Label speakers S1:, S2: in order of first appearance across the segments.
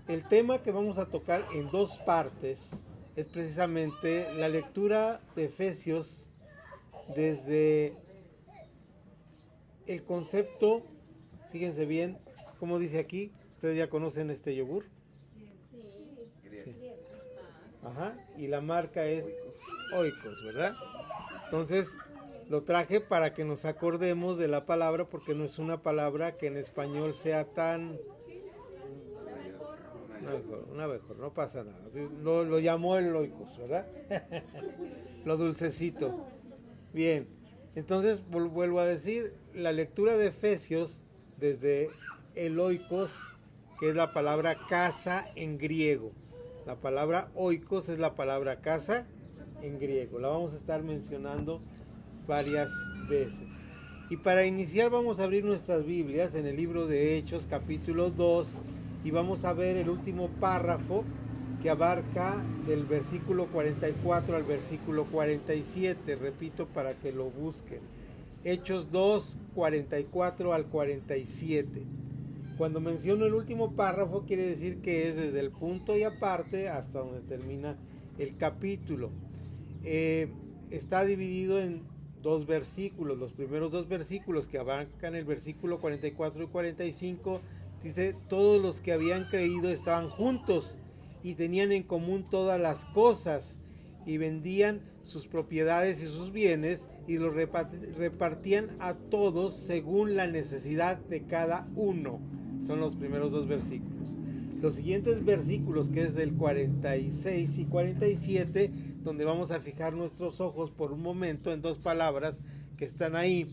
S1: El tema que vamos a tocar en dos partes es precisamente la lectura de Efesios desde el concepto, fíjense bien, como dice aquí, ustedes ya conocen este yogur. Sí. Ajá, y la marca es Oikos, ¿verdad? Entonces lo traje para que nos acordemos de la palabra, porque no es una palabra que en español sea tan... Un abejorro, no pasa nada. Lo llamó el Oikos, ¿verdad? Lo dulcecito. Bien, entonces vuelvo a decir, la lectura de Efesios desde el Oikos, que es la palabra casa en griego. La palabra Oikos es la palabra casa en griego. La vamos a estar mencionando varias veces. Y para iniciar vamos a abrir nuestras Biblias en el libro de Hechos, capítulo 2, y vamos a ver el último párrafo que abarca del versículo 44 al versículo 47. Repito para que lo busquen. Hechos 2, 44 al 47. Cuando menciono el último párrafo quiere decir que es desde el punto y aparte hasta donde termina el capítulo. Está dividido en dos versículos. Los primeros dos versículos que abarcan el versículo 44 y 45 dice: todos los que habían creído estaban juntos y tenían en común todas las cosas, y vendían sus propiedades y sus bienes y los repartían a todos según la necesidad de cada uno. Son los primeros dos versículos. Los siguientes versículos, que es del 46 y 47, donde vamos a fijar nuestros ojos por un momento en dos palabras que están ahí,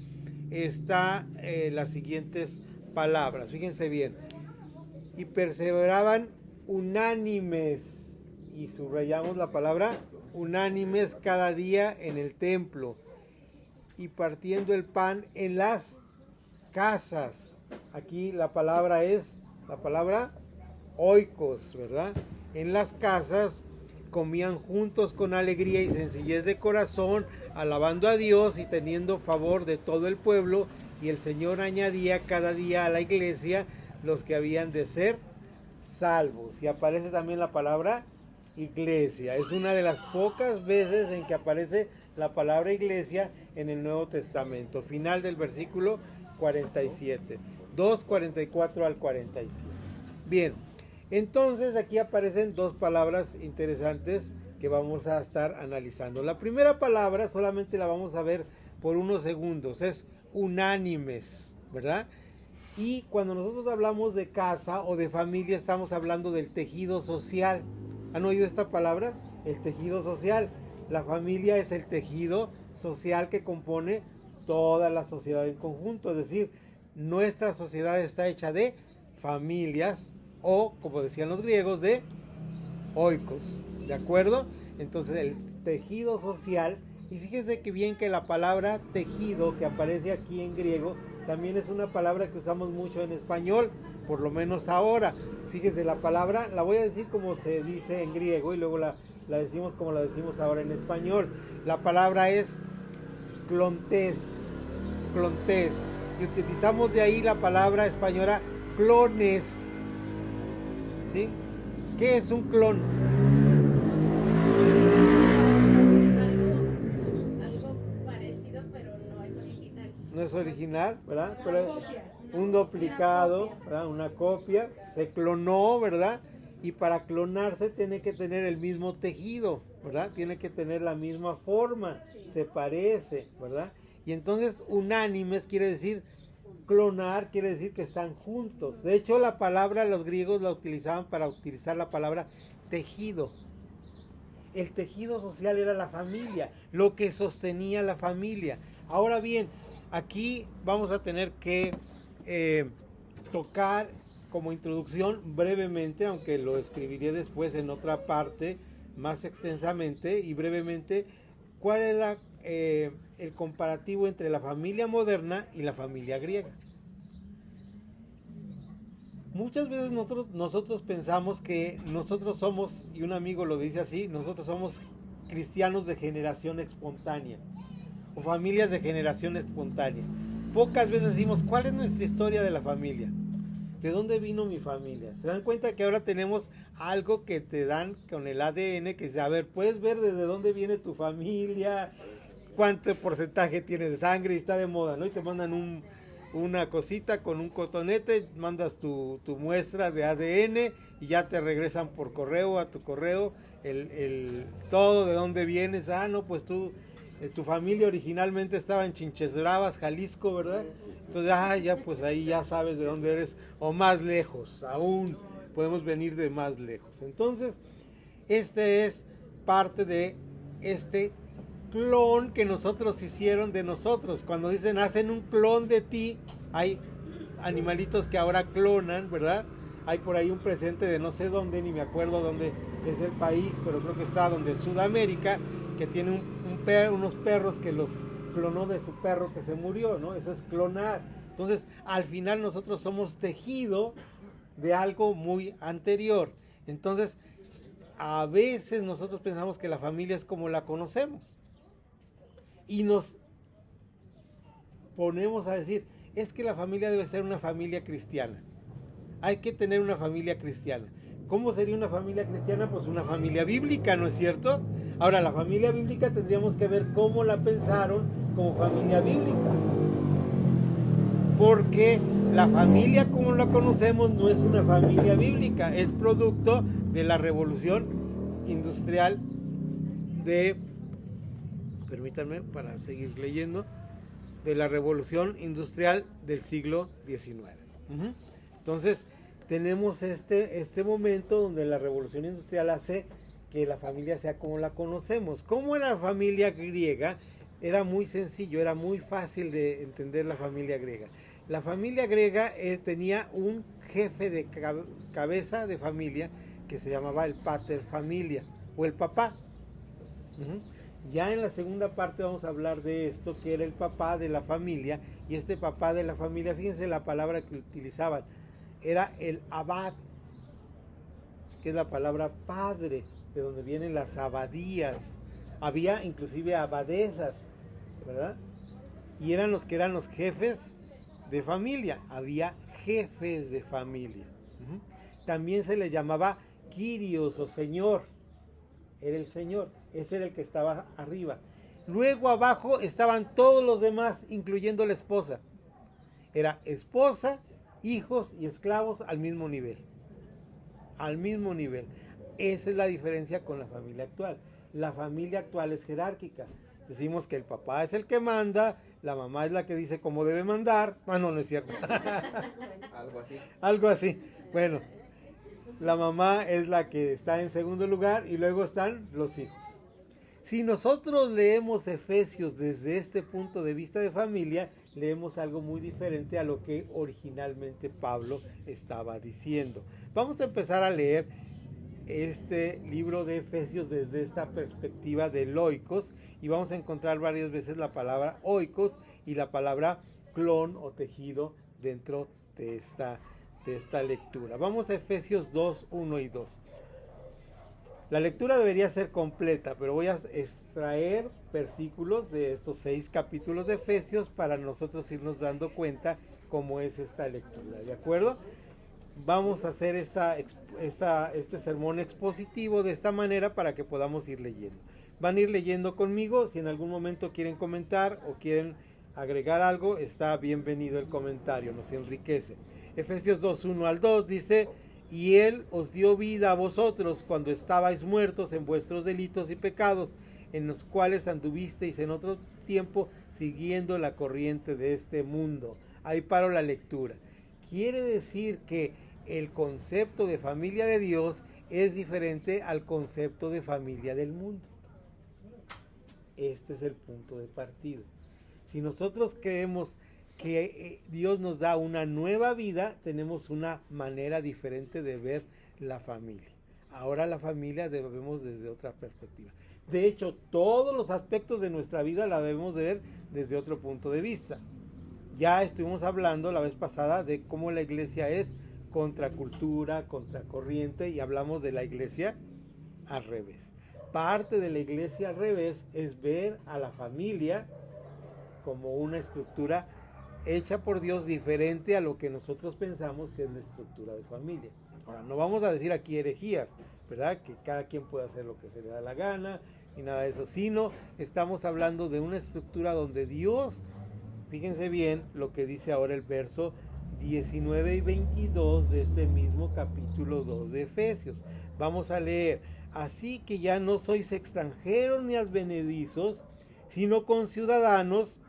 S1: está las siguientes palabras. Fíjense bien: y perseveraban unánimes, y subrayamos la palabra unánimes, cada día en el templo, y partiendo el pan en las casas. Aquí la palabra es la palabra oikos, ¿verdad? En las casas comían juntos con alegría y sencillez de corazón, alabando a Dios y teniendo favor de todo el pueblo, y el Señor añadía cada día a la iglesia los que habían de ser salvos. Y aparece también la palabra iglesia. Es una de las pocas veces en que aparece la palabra iglesia en el Nuevo Testamento. Final del versículo 47. 2:44 al 47. Bien, entonces aquí aparecen dos palabras interesantes que vamos a estar analizando. La primera palabra solamente la vamos a ver por unos segundos. Es unánimes, ¿verdad? Y cuando nosotros hablamos de casa o de familia, estamos hablando del tejido social. ¿Han oído esta palabra? El tejido social. La familia es el tejido social que compone toda la sociedad en conjunto. Es decir, nuestra sociedad está hecha de familias, o, como decían los griegos, de oikos. ¿De acuerdo? Entonces, el tejido social. Y fíjense que bien que la palabra tejido que aparece aquí en griego también es una palabra que usamos mucho en español, por lo menos ahora. Fíjense, la palabra la voy a decir como se dice en griego y luego la decimos como la decimos ahora en español. La palabra es clontés, clontés. Y utilizamos de ahí la palabra española clones. ¿Sí? ¿Qué es un clon? No es original, ¿verdad? Pero un duplicado, ¿verdad? Una copia, se clonó, ¿verdad? Y para clonarse tiene que tener el mismo tejido, ¿verdad? Tiene que tener la misma forma, se parece, ¿verdad? Y entonces unánimes quiere decir clonar, quiere decir que están juntos. De hecho, la palabra los griegos la utilizaban para utilizar la palabra tejido. El tejido social era la familia, lo que sostenía la familia. Ahora bien, aquí vamos a tener que tocar como introducción brevemente, aunque lo escribiré después en otra parte más extensamente y brevemente, cuál es el comparativo entre la familia moderna y la familia griega. Muchas veces nosotros pensamos que nosotros somos, y un amigo lo dice así, nosotros somos cristianos de generación espontánea o familias de generación espontánea. Pocas veces decimos, ¿cuál es nuestra historia de la familia? ¿de dónde vino mi familia? ¿Se dan cuenta que ahora tenemos algo que te dan con el ADN? Que dice, a ver, puedes ver desde dónde viene tu familia, cuánto porcentaje tienes de sangre, y está de moda, ¿no? Y te mandan una cosita con un cotonete, mandas tu muestra de ADN y ya te regresan por correo a tu correo todo de dónde vienes. Ah, no, pues tú, tu familia originalmente estaba en Chinches Bravas, Jalisco, ¿verdad? Entonces, ya pues ahí ya sabes de dónde eres, o más lejos, aún podemos venir de más lejos. Entonces, este es parte de este clon que nosotros hicieron de nosotros. Cuando dicen hacen un clon de ti, hay animalitos que ahora clonan, ¿verdad? Hay por ahí un presente de no sé dónde, ni me acuerdo dónde es el país, pero creo que está donde Sudamérica, que tiene unos perros que los clonó de su perro que se murió, ¿no? Eso es clonar. Entonces, al final nosotros somos tejido de algo muy anterior. Entonces, a veces nosotros pensamos que la familia es como la conocemos. Y nos ponemos a decir, es que la familia debe ser una familia cristiana. Hay que tener una familia cristiana. ¿Cómo sería una familia cristiana? Pues una familia bíblica, ¿no es cierto? Ahora, la familia bíblica tendríamos que ver cómo la pensaron como familia bíblica. Porque la familia como la conocemos no es una familia bíblica, es producto de la revolución industrial permítanme para seguir leyendo, de la revolución industrial del siglo XIX. Entonces, tenemos este momento donde la revolución industrial hace que la familia sea como la conocemos. Como era la familia griega, era muy sencillo, era muy fácil de entender la familia griega. La familia griega tenía un jefe de cabeza de familia que se llamaba el pater familia o el papá. Ya en la segunda parte vamos a hablar de esto, que era el papá de la familia, y este papá de la familia, fíjense la palabra que utilizaban, era el abad, que es la palabra padre, de donde vienen las abadías. Había inclusive abadesas, ¿verdad? Y eran los jefes de familia, había jefes de familia. También se les llamaba Kyrios o señor, era el señor, ese era el que estaba arriba. Luego abajo estaban todos los demás, incluyendo la esposa. Era esposa, hijos y esclavos al mismo nivel. Al mismo nivel. Esa es la diferencia con la familia actual. La familia actual es jerárquica. Decimos que el papá es el que manda, la mamá es la que dice cómo debe mandar. Ah, no, no es cierto.
S2: Algo así.
S1: Algo así. Bueno, la mamá es la que está en segundo lugar y luego están los hijos. Si nosotros leemos Efesios desde este punto de vista de familia, leemos algo muy diferente a lo que originalmente Pablo estaba diciendo. Vamos a empezar a leer este libro de Efesios desde esta perspectiva del oikos, y vamos a encontrar varias veces la palabra oikos y la palabra clon o tejido dentro de esta lectura. Vamos a Efesios 2, 1 y 2. La lectura debería ser completa, pero voy a extraer versículos de estos 6 capítulos de Efesios para nosotros irnos dando cuenta cómo es esta lectura, ¿de acuerdo? Vamos a hacer este sermón expositivo de esta manera para que podamos ir leyendo. Van a ir leyendo conmigo. Si en algún momento quieren comentar o quieren agregar algo, está bienvenido el comentario, nos enriquece. Efesios 2, 1 al 2 dice: y Él os dio vida a vosotros cuando estabais muertos en vuestros delitos y pecados, en los cuales anduvisteis en otro tiempo siguiendo la corriente de este mundo. Ahí paro la lectura. Quiere decir que el concepto de familia de Dios es diferente al concepto de familia del mundo. Este es el punto de partida. Si nosotros creemos que Dios nos da una nueva vida, tenemos una manera diferente de ver la familia. Ahora la familia debemos desde otra perspectiva. De hecho, todos los aspectos de nuestra vida la debemos de ver desde otro punto de vista. Ya estuvimos hablando la vez pasada de cómo la iglesia es contracultura, contracorriente, y hablamos de la iglesia al revés. Parte de la iglesia al revés es ver a la familia como una estructura hecha por Dios diferente a lo que nosotros pensamos que es la estructura de familia. Ahora, no vamos a decir aquí herejías, ¿verdad? Que cada quien puede hacer lo que se le da la gana y nada de eso, sino estamos hablando de una estructura donde Dios, fíjense bien lo que dice ahora el verso 19 y 22 de este mismo capítulo 2 de Efesios. Vamos a leer: así que ya no sois extranjeros ni advenedizos, sino conciudadanos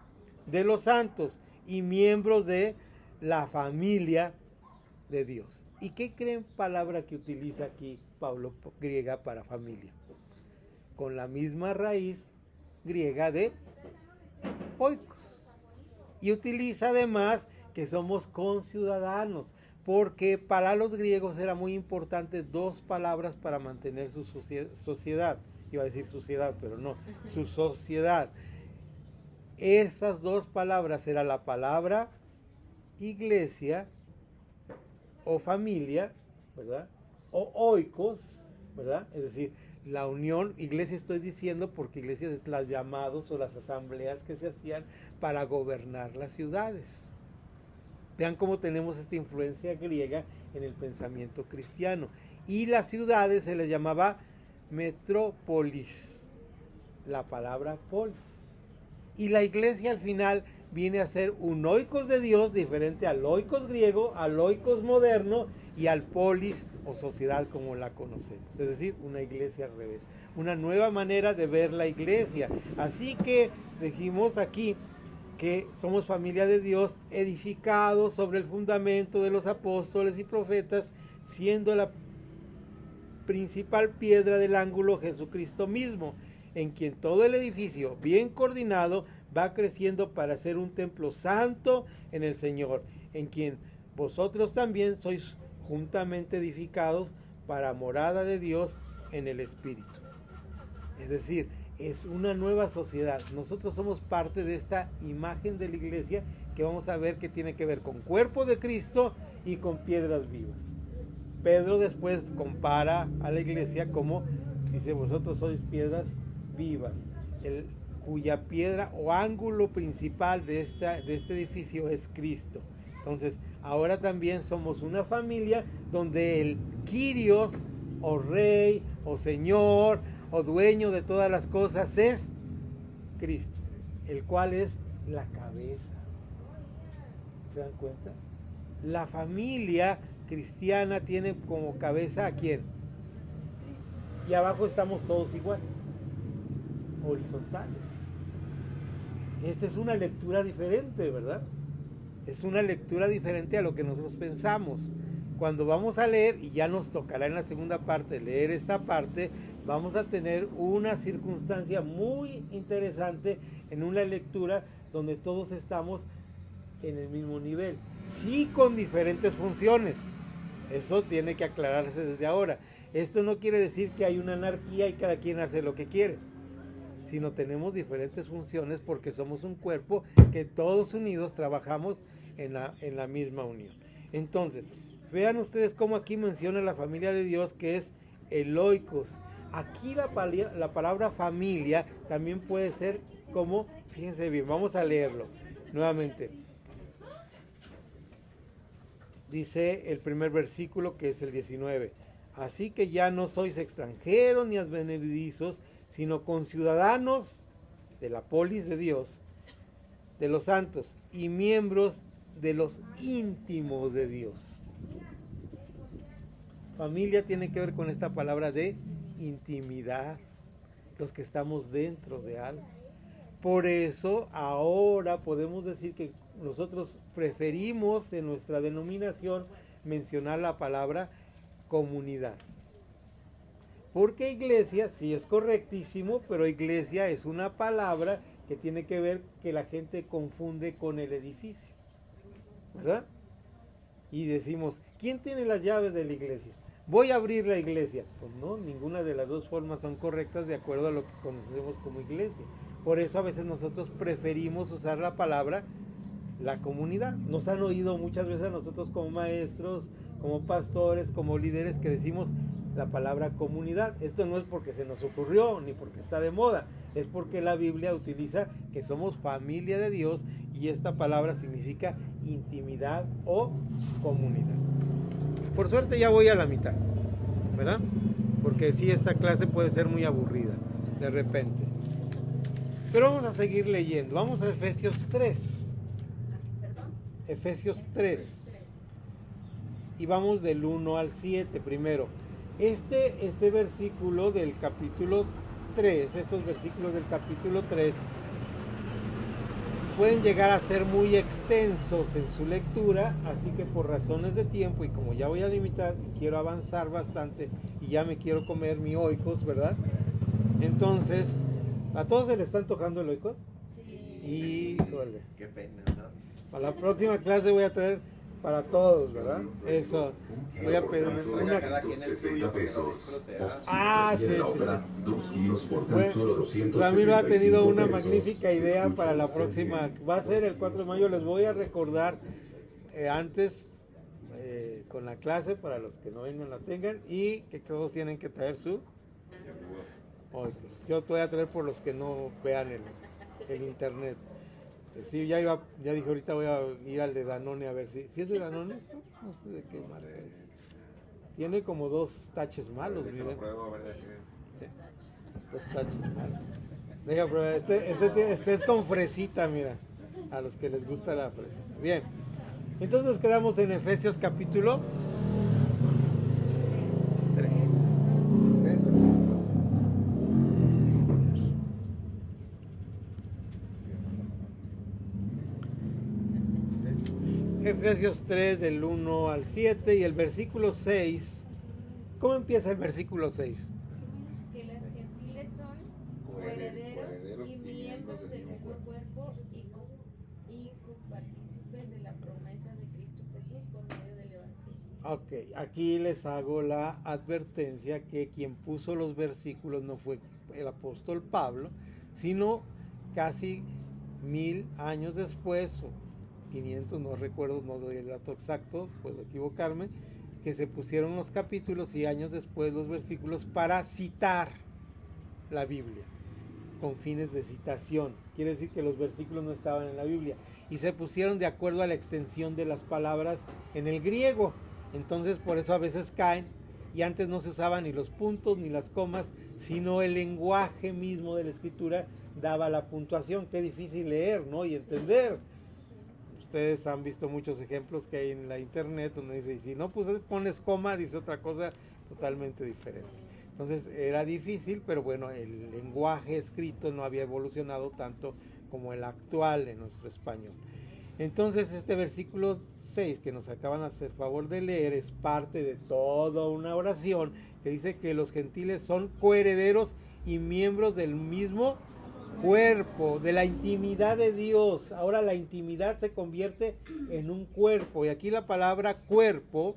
S1: de los santos y miembros de la familia de Dios. ¿Y qué creen palabra que utiliza aquí Pablo griega para familia? Con la misma raíz griega de oikos. Y utiliza además que somos conciudadanos, porque para los griegos era muy importante dos palabras para mantener su sociedad. Iba a decir suciedad, pero no, su sociedad. Esas dos palabras era la palabra iglesia o familia, ¿verdad? O oikos, ¿verdad? Es decir, la unión, iglesia estoy diciendo porque iglesias es las llamados o las asambleas que se hacían para gobernar las ciudades. Vean cómo tenemos esta influencia griega en el pensamiento cristiano. Y las ciudades se les llamaba metrópolis, la palabra polis. Y la iglesia al final viene a ser un oikos de Dios, diferente al oikos griego, al oikos moderno y al polis o sociedad como la conocemos. Es decir, una iglesia al revés. Una nueva manera de ver la iglesia. Así que dijimos aquí que somos familia de Dios, edificados sobre el fundamento de los apóstoles y profetas, siendo la principal piedra del ángulo Jesucristo mismo, en quien todo el edificio, bien coordinado, va creciendo para ser un templo santo en el Señor, en quien vosotros también sois juntamente edificados para morada de Dios en el Espíritu. Es decir, es una nueva sociedad. Nosotros somos parte de esta imagen de la iglesia que vamos a ver que tiene que ver con cuerpo de Cristo y con piedras vivas. Pedro después compara a la iglesia como, dice, vosotros sois piedras vivas, cuya piedra o ángulo principal de este edificio es Cristo. Entonces, ahora también somos una familia donde el Kyrios, o rey, o señor, o dueño de todas las cosas es Cristo, el cual es la cabeza. ¿Se dan cuenta? La familia cristiana tiene como cabeza ¿a quién? Y abajo estamos todos igual, horizontales. Esta es una lectura diferente, ¿verdad? Es una lectura diferente a lo que nosotros pensamos. Cuando vamos a leer, y ya nos tocará en la segunda parte leer esta parte, vamos a tener una circunstancia muy interesante en una lectura donde todos estamos en el mismo nivel, sí con diferentes funciones. Eso tiene que aclararse desde ahora. Esto no quiere decir que hay una anarquía y cada quien hace lo que quiere, sino tenemos diferentes funciones porque somos un cuerpo que todos unidos trabajamos en la misma unión. Entonces, vean ustedes cómo aquí menciona la familia de Dios, que es el oikos. Aquí la palabra familia también puede ser como, fíjense bien, vamos a leerlo nuevamente. Dice el primer versículo, que es el 19. Así que ya no sois extranjeros ni advenedizos, sino conciudadanos de la polis de Dios, de los santos y miembros de los íntimos de Dios. Familia tiene que ver con esta palabra de intimidad, los que estamos dentro de algo. Por eso ahora podemos decir que nosotros preferimos en nuestra denominación mencionar la palabra comunidad. Porque iglesia sí es correctísimo, pero iglesia es una palabra que tiene que ver que la gente confunde con el edificio, ¿verdad? Y decimos, ¿quién tiene las llaves de la iglesia? Voy a abrir la iglesia. Pues no, ninguna de las dos formas son correctas de acuerdo a lo que conocemos como iglesia. Por eso a veces nosotros preferimos usar la palabra la comunidad. Nos han oído muchas veces a nosotros como maestros, como pastores, como líderes que decimos la palabra comunidad. Esto no es porque se nos ocurrió ni porque está de moda, es porque la Biblia utiliza que somos familia de Dios y esta palabra significa intimidad o comunidad. Por suerte ya voy a la mitad, ¿verdad? Porque sí, esta clase puede ser muy aburrida de repente. Pero vamos a seguir leyendo. Vamos a Efesios 3. Efesios 3. Y vamos del 1 al 7 primero. Este versículo del capítulo 3, estos versículos del capítulo 3 pueden llegar a ser muy extensos en su lectura, así que por razones de tiempo y como ya voy a limitar y quiero avanzar bastante y ya me quiero comer mi oikos, ¿verdad? Entonces, ¿a todos se les está antojando el oikos? Sí. Híjole.
S2: Qué pena, ¿no?
S1: Para la próxima clase voy a traer para todos, ¿verdad? Eso. Voy a pedir
S2: Oiga, cada quien el suyo porque lo disfrute, ¿ah?
S1: Ah, sí. Bueno, Ramiro ha tenido una magnífica idea para la próxima. Va a ser el 4 de mayo. Les voy a recordar antes con la clase para los que no vengan la tengan y que todos tienen que traer su. Pues, yo te voy a traer por los que no vean el internet. Sí, ya dije ahorita voy a ir al de Danone a ver si es de Danone esto, no sé de qué manera es. Tiene como 2 taches malos, miren. Sí, 2 taches malos. Deja probar, este es con fresita, mira, a los que les gusta la fresita. Bien, entonces nos quedamos en Efesios capítulo 3. Efesios 3 del 1 al 7 y el versículo 6. ¿Cómo empieza el versículo 6?
S3: Que las gentiles son coherederos y miembros del mismo cuerpo y copartícipes de la promesa de Cristo Jesús por medio del Evangelio.
S1: Ok, aquí les hago la advertencia que quien puso los versículos no fue el apóstol Pablo, sino casi 1000 años después, o 500, no recuerdo, no doy el dato exacto, puedo equivocarme, que se pusieron los capítulos y años después los versículos para citar la Biblia, con fines de citación. Quiere decir que los versículos no estaban en la Biblia y se pusieron de acuerdo a la extensión de las palabras en el griego. Entonces por eso a veces caen, y antes no se usaban ni los puntos ni las comas, sino el lenguaje mismo de la escritura daba la puntuación. Qué difícil leer, ¿no? Y entender. Ustedes han visto muchos ejemplos que hay en la internet donde dice, y si no pones coma, dice otra cosa totalmente diferente. Entonces era difícil, pero bueno, el lenguaje escrito no había evolucionado tanto como el actual en nuestro español. Entonces este versículo 6 que nos acaban de hacer favor de leer es parte de toda una oración que dice que los gentiles son coherederos y miembros del mismo cuerpo, de la intimidad de Dios. Ahora la intimidad se convierte en un cuerpo, y aquí la palabra cuerpo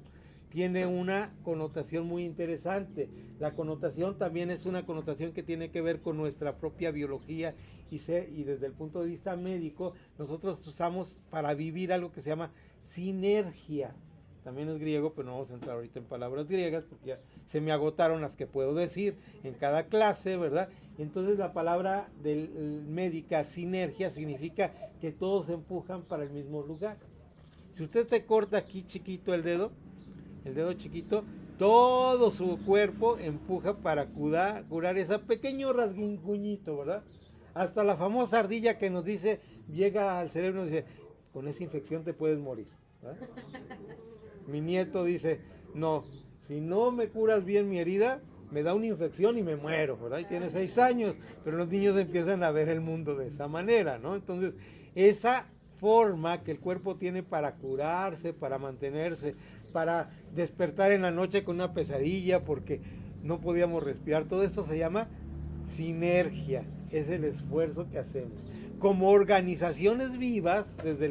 S1: tiene una connotación muy interesante. La connotación también es una connotación que tiene que ver con nuestra propia biología y desde el punto de vista médico nosotros usamos para vivir algo que se llama sinergia. También es griego, pero no vamos a entrar ahorita en palabras griegas porque ya se me agotaron las que puedo decir en cada clase, ¿verdad? Entonces la palabra médica, sinergia, significa que todos se empujan para el mismo lugar. Si usted se corta aquí chiquito el dedo chiquito, todo su cuerpo empuja para curar ese pequeño rasguñito, ¿verdad? Hasta la famosa ardilla que nos dice, llega al cerebro y nos dice, con esa infección te puedes morir, ¿verdad? Mi nieto dice, no, si no me curas bien mi herida, me da una infección y me muero, ¿verdad? Y tiene 6 años, pero los niños empiezan a ver el mundo de esa manera, ¿no? Entonces, esa forma que el cuerpo tiene para curarse, para mantenerse, para despertar en la noche con una pesadilla porque no podíamos respirar, todo esto se llama sinergia, es el esfuerzo que hacemos. Como organizaciones vivas, desde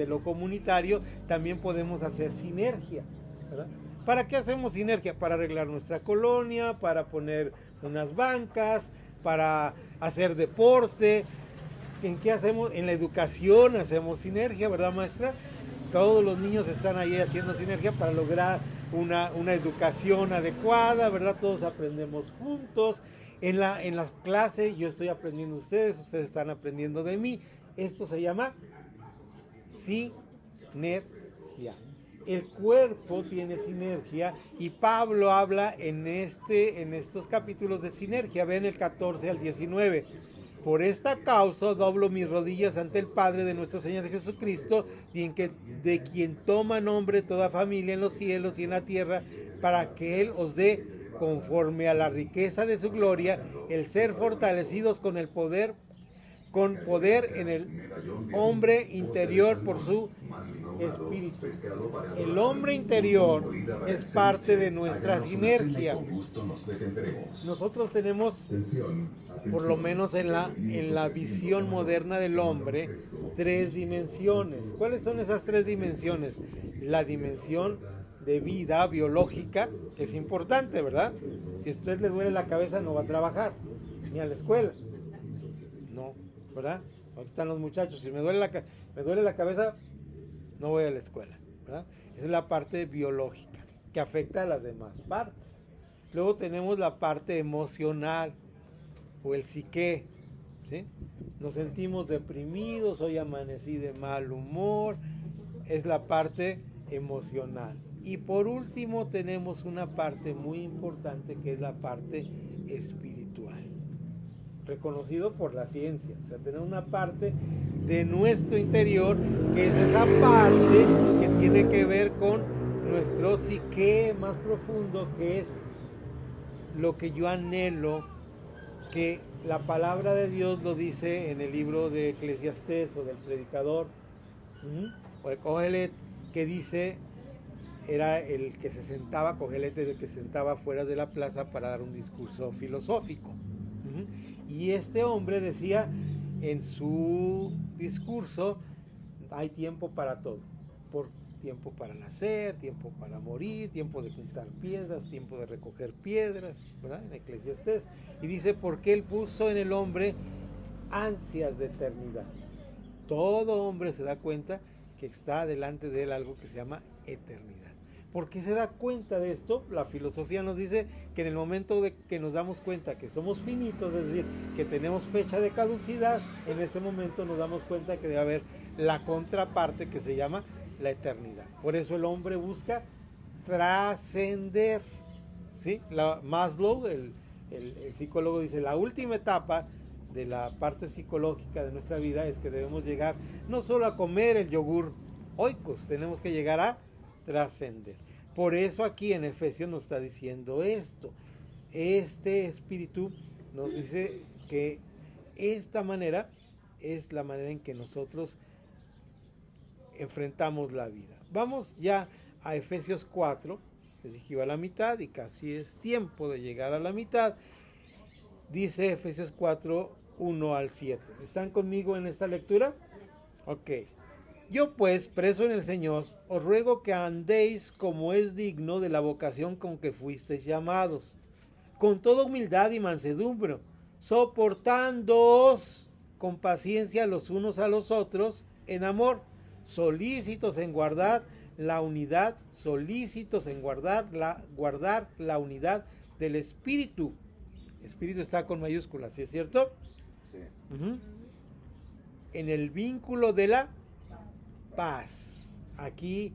S1: lo comunitario, también podemos hacer sinergia, ¿verdad? ¿Para qué hacemos sinergia? Para arreglar nuestra colonia, para poner unas bancas, para hacer deporte. ¿En qué hacemos? En la educación hacemos sinergia, ¿verdad, maestra? Todos los niños están ahí haciendo sinergia para lograr una educación adecuada, ¿verdad? Todos aprendemos juntos. En la clase yo estoy aprendiendo de ustedes están aprendiendo de mí. Esto se llama sinergia. El cuerpo tiene sinergia y Pablo habla en estos capítulos de sinergia. Ven el 14 al 19. Por esta causa doblo mis rodillas ante el Padre de nuestro Señor Jesucristo, de quien toma nombre toda familia en los cielos y en la tierra, para que Él os dé, conforme a la riqueza de su gloria, el ser fortalecidos con poder en el hombre interior por su espíritu. El hombre interior es parte de nuestra sinergia. Nosotros tenemos, por lo menos en la visión moderna del hombre, 3 dimensiones. ¿Cuáles son esas 3 dimensiones? La dimensión de vida biológica, que es importante, ¿verdad? Si a usted le duele la cabeza no va a trabajar, ni a la escuela. No, ¿verdad? Ahí están los muchachos, si me duele la cabeza, no voy a la escuela, ¿verdad? Esa es la parte biológica, que afecta a las demás partes. Luego tenemos la parte emocional, o el psique, ¿sí? Nos sentimos deprimidos, hoy amanecí de mal humor, es la parte emocional. Y por último tenemos una parte muy importante que es la parte espiritual, reconocido por la ciencia. O sea, tener una parte de nuestro interior que es esa parte que tiene que ver con nuestro psique más profundo, que es lo que yo anhelo, que la palabra de Dios lo dice en el libro de Eclesiastés o del predicador, o de Cogelet, que dice, era el que se sentaba, Cogelet, el que se sentaba fuera de la plaza para dar un discurso filosófico. Y este hombre decía en su discurso, hay tiempo para todo, tiempo para nacer, tiempo para morir, tiempo de juntar piedras, tiempo de recoger piedras, ¿verdad? En Eclesiastés. Y dice, porque él puso en el hombre ansias de eternidad. Todo hombre se da cuenta que está delante de él algo que se llama eternidad. ¿Por qué se da cuenta de esto? La filosofía nos dice que en el momento de que nos damos cuenta que somos finitos, es decir, que tenemos fecha de caducidad, en ese momento nos damos cuenta que debe haber la contraparte que se llama la eternidad. Por eso el hombre busca trascender, ¿sí? Maslow, el psicólogo, dice, la última etapa de la parte psicológica de nuestra vida es que debemos llegar no solo a comer el yogur oikos, tenemos que llegar a trascender. Por eso aquí en Efesios nos está diciendo esto. Este espíritu nos dice que esta manera es la manera en que nosotros enfrentamos la vida. Vamos ya a Efesios 4, les dije que iba a la mitad y casi es tiempo de llegar a la mitad. Dice Efesios 4, 1 al 7. ¿Están conmigo en esta lectura? Ok. Yo pues, preso en el Señor, os ruego que andéis como es digno de la vocación con que fuisteis llamados, con toda humildad y mansedumbre, soportándoos con paciencia los unos a los otros en amor, solícitos en guardar la unidad, guardar la unidad del Espíritu. Espíritu está con mayúsculas, ¿sí es cierto?
S2: Sí.
S1: En el vínculo de la paz. Aquí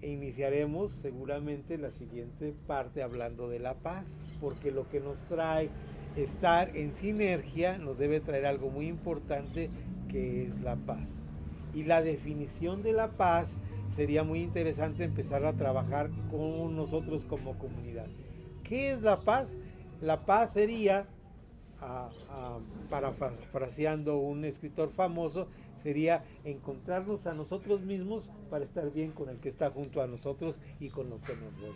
S1: iniciaremos seguramente la siguiente parte hablando de la paz, porque lo que nos trae estar en sinergia nos debe traer algo muy importante, que es la paz. Y la definición de la paz sería muy interesante empezar a trabajar con nosotros como comunidad. ¿Qué es la paz? La paz sería, parafraseando un escritor famoso, sería encontrarnos a nosotros mismos para estar bien con el que está junto a nosotros y con lo que nos rodea.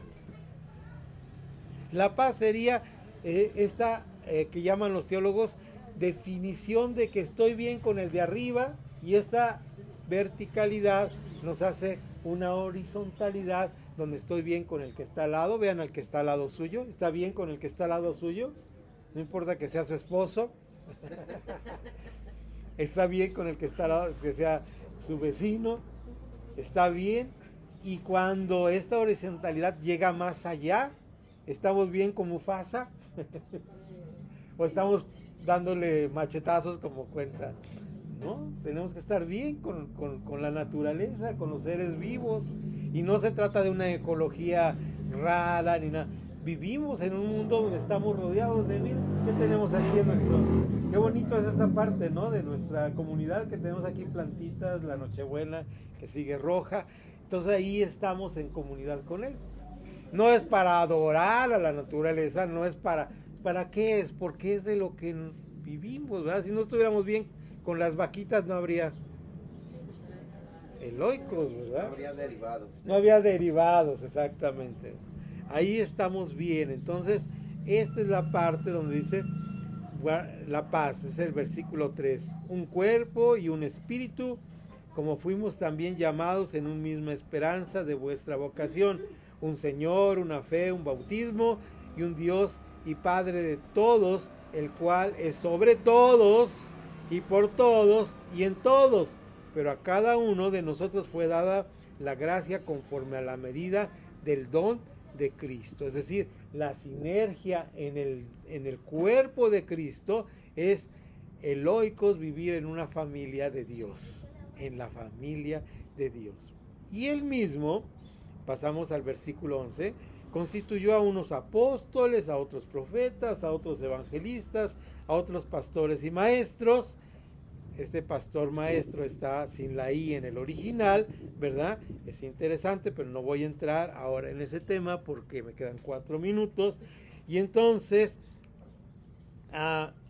S1: La paz sería esta que llaman los teólogos definición de que estoy bien con el de arriba, y esta verticalidad nos hace una horizontalidad donde estoy bien con el que está al lado. Vean al que está al lado suyo, está bien con el que está al lado suyo, no importa que sea su esposo. Está bien con el que está al lado, que sea su vecino, está bien Y cuando esta horizontalidad llega más allá, ¿estamos bien con Mufasa? ¿O estamos dándole machetazos como cuenta? ¿No? Tenemos que estar bien con la naturaleza, con los seres vivos. Y no se trata de una ecología rara ni nada. Vivimos en un mundo donde estamos rodeados de mil. ¿Qué tenemos aquí en nuestro? Qué bonito es esta parte, ¿no? De nuestra comunidad, que tenemos aquí plantitas, la Nochebuena que sigue roja. Entonces ahí estamos en comunidad con eso. No es para adorar a la naturaleza, no es ¿para qué es? Porque es de lo que vivimos, ¿verdad? Si no estuviéramos bien con las vaquitas, no habría eloicos, ¿verdad?
S2: No habría derivados.
S1: No había derivados, exactamente. Ahí estamos bien. Entonces, esta es la parte donde dice la paz, es el versículo 3. Un cuerpo y un espíritu, como fuimos también llamados en una misma esperanza de vuestra vocación. Un Señor, una fe, un bautismo y un Dios y Padre de todos, el cual es sobre todos y por todos y en todos. Pero a cada uno de nosotros fue dada la gracia conforme a la medida del don de Cristo. Es decir, la sinergia en el cuerpo de Cristo es eloicos, vivir en una familia de Dios, en la familia de Dios. Y él mismo, pasamos al versículo 11, constituyó a unos apóstoles, a otros profetas, a otros evangelistas, a otros pastores y maestros. Este pastor maestro está sin la I en el original, ¿verdad? Es interesante, pero no voy a entrar ahora en ese tema porque me quedan 4 minutos. Y entonces,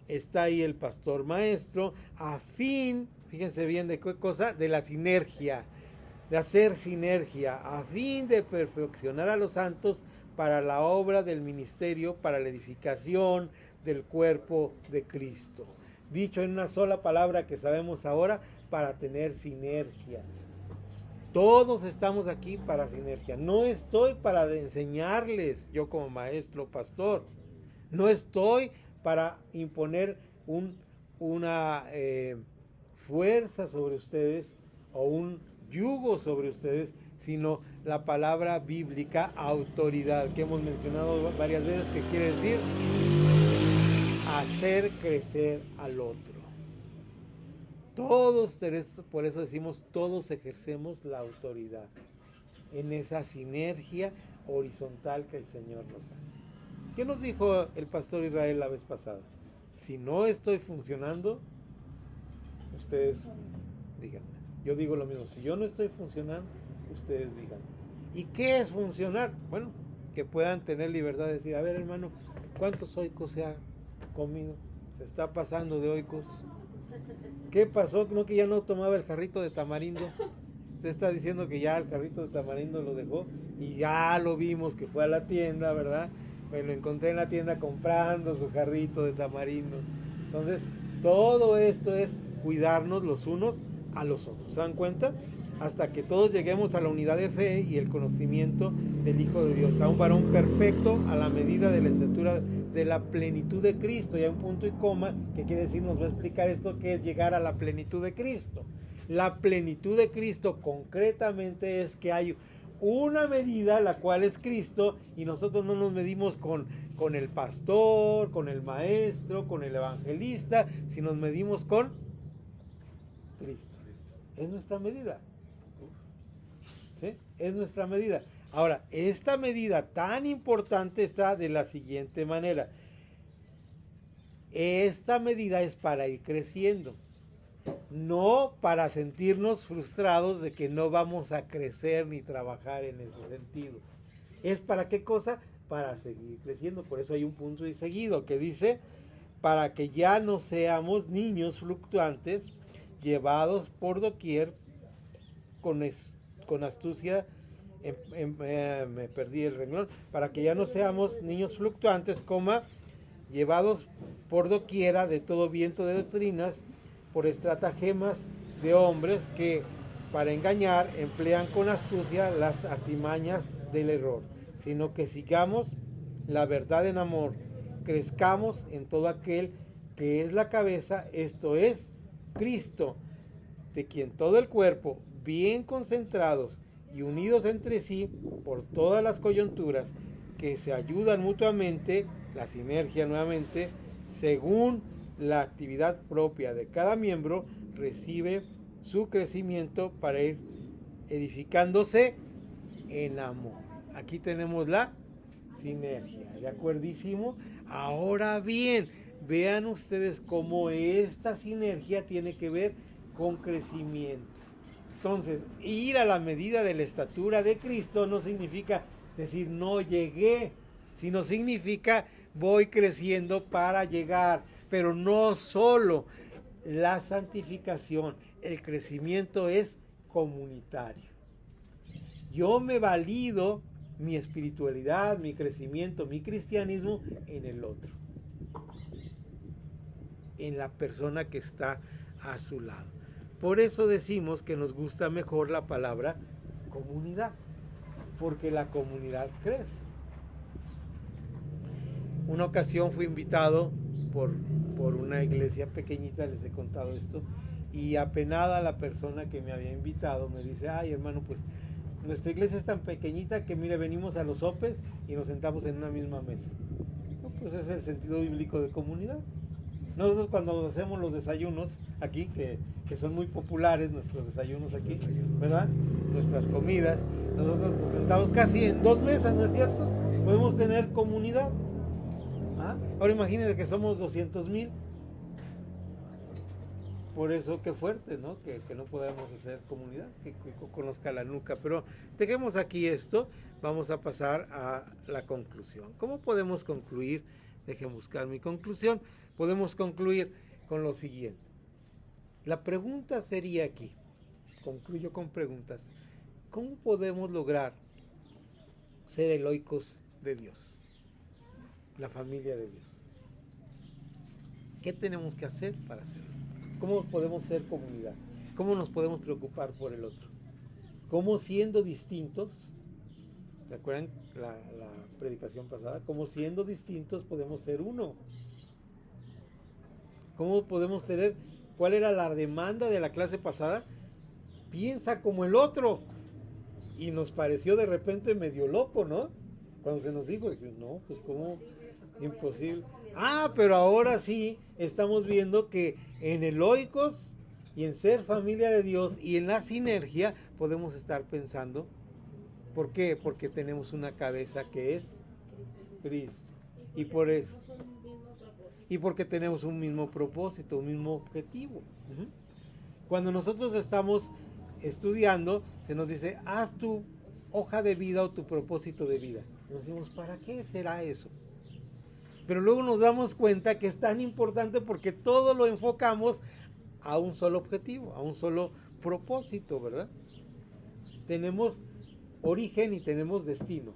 S1: está ahí el pastor maestro, a fin, fíjense bien de qué cosa, de la sinergia, de hacer sinergia, a fin de perfeccionar a los santos para la obra del ministerio, para la edificación del cuerpo de Cristo. Dicho en una sola palabra que sabemos ahora, para tener sinergia. Todos estamos aquí para sinergia. No estoy para enseñarles, yo como maestro, pastor. No estoy para imponer una fuerza sobre ustedes o un yugo sobre ustedes, sino la palabra bíblica autoridad, que hemos mencionado varias veces, que quiere decir hacer crecer al otro. Todos, por eso decimos, todos ejercemos la autoridad en esa sinergia horizontal que el Señor nos da. ¿Qué nos dijo el pastor Israel la vez pasada? Si no estoy funcionando, ustedes díganme. Yo digo lo mismo, si yo no estoy funcionando, ustedes díganme. ¿Y qué es funcionar? Bueno, que puedan tener libertad de decir, a ver, hermano, ¿cuántos oicos se ha comido? Se está pasando de oicos. ¿Qué pasó? ¿No que ya no tomaba el jarrito de tamarindo? Se está diciendo que ya el jarrito de tamarindo lo dejó y ya lo vimos que fue a la tienda, ¿verdad? Me lo encontré en la tienda comprando su jarrito de tamarindo. Entonces, todo esto es cuidarnos los unos a los otros. ¿Se dan cuenta? Hasta que todos lleguemos a la unidad de fe y el conocimiento del Hijo de Dios, a un varón perfecto a la medida de la estatura de la plenitud de Cristo. Y hay un punto y coma que quiere decir, nos va a explicar esto, que es llegar a la plenitud de Cristo. La plenitud de Cristo concretamente es que hay una medida, la cual es Cristo, y nosotros no nos medimos con el pastor, con el maestro, con el evangelista, sino nos medimos con Cristo. Es nuestra medida. ¿Sí? Es nuestra medida. Ahora, esta medida tan importante está de la siguiente manera. Esta medida es para ir creciendo, no para sentirnos frustrados de que no vamos a crecer ni trabajar en ese sentido. ¿Es para qué cosa? Para seguir creciendo. Por eso hay un punto y seguido que dice, para que ya no seamos niños fluctuantes, llevados por doquier con astucia, me perdí el renglón, para que ya no seamos niños fluctuantes, llevados por doquiera de todo viento de doctrinas, por estratagemas de hombres que para engañar emplean con astucia las artimañas del error, sino que sigamos la verdad en amor, crezcamos en todo aquel que es la cabeza, esto es Cristo, de quien todo el cuerpo, bien concentrados y unidos entre sí por todas las coyunturas que se ayudan mutuamente, la sinergia nuevamente, según la actividad propia de cada miembro, recibe su crecimiento para ir edificándose en amor. Aquí tenemos la sinergia, ¿de acuerdísimo? Ahora bien, vean ustedes cómo esta sinergia tiene que ver con crecimiento. Entonces, ir a la medida de la estatura de Cristo no significa decir no llegué, sino significa voy creciendo para llegar. Pero no solo la santificación, el crecimiento es comunitario. Yo me valido mi espiritualidad, mi crecimiento, mi cristianismo en el otro, en la persona que está a su lado. Por eso decimos que nos gusta mejor la palabra comunidad, porque la comunidad crece. Una ocasión fui invitado por una iglesia pequeñita, les he contado esto, y apenada la persona que me había invitado me dice, ay hermano, pues nuestra iglesia es tan pequeñita que mire, venimos a los Opes y nos sentamos en una misma mesa. No, pues es el sentido bíblico de comunidad. Nosotros cuando hacemos los desayunos aquí, que son muy populares nuestros desayunos aquí, ¿verdad? Nuestras comidas, nosotros nos sentamos casi en 2 mesas, ¿no es cierto? Podemos tener comunidad. ¿Ah? Ahora imagínense que somos 200,000. Por eso qué fuerte, ¿no? Que no podamos hacer comunidad, que conozca la nuca. Pero dejemos aquí esto, vamos a pasar a la conclusión. ¿Cómo podemos concluir? Dejen buscar mi conclusión. Podemos concluir con lo siguiente. La pregunta sería aquí, concluyo con preguntas. ¿Cómo podemos lograr ser eloicos de Dios? La familia de Dios. ¿Qué tenemos que hacer para hacerlo? ¿Cómo podemos ser comunidad? ¿Cómo nos podemos preocupar por el otro? ¿Cómo siendo distintos? ¿Se acuerdan la predicación pasada? ¿Cómo siendo distintos podemos ser uno? ¿Cómo podemos tener? ¿Cuál era la demanda de la clase pasada? Piensa como el otro. Y nos pareció de repente medio loco, ¿no? Cuando se nos dijo, no, pues cómo, imposible. Ah, pero ahora sí estamos viendo que en eloicos y en ser familia de Dios y en la sinergia podemos estar pensando. ¿Por qué? Porque tenemos una cabeza que es Cristo. Y por eso. Y porque tenemos un mismo propósito, un mismo objetivo. Cuando nosotros estamos estudiando, se nos dice, haz tu hoja de vida o tu propósito de vida. Nos decimos, ¿para qué será eso? Pero luego nos damos cuenta que es tan importante porque todo lo enfocamos a un solo objetivo, a un solo propósito, ¿verdad? Tenemos origen y tenemos destino.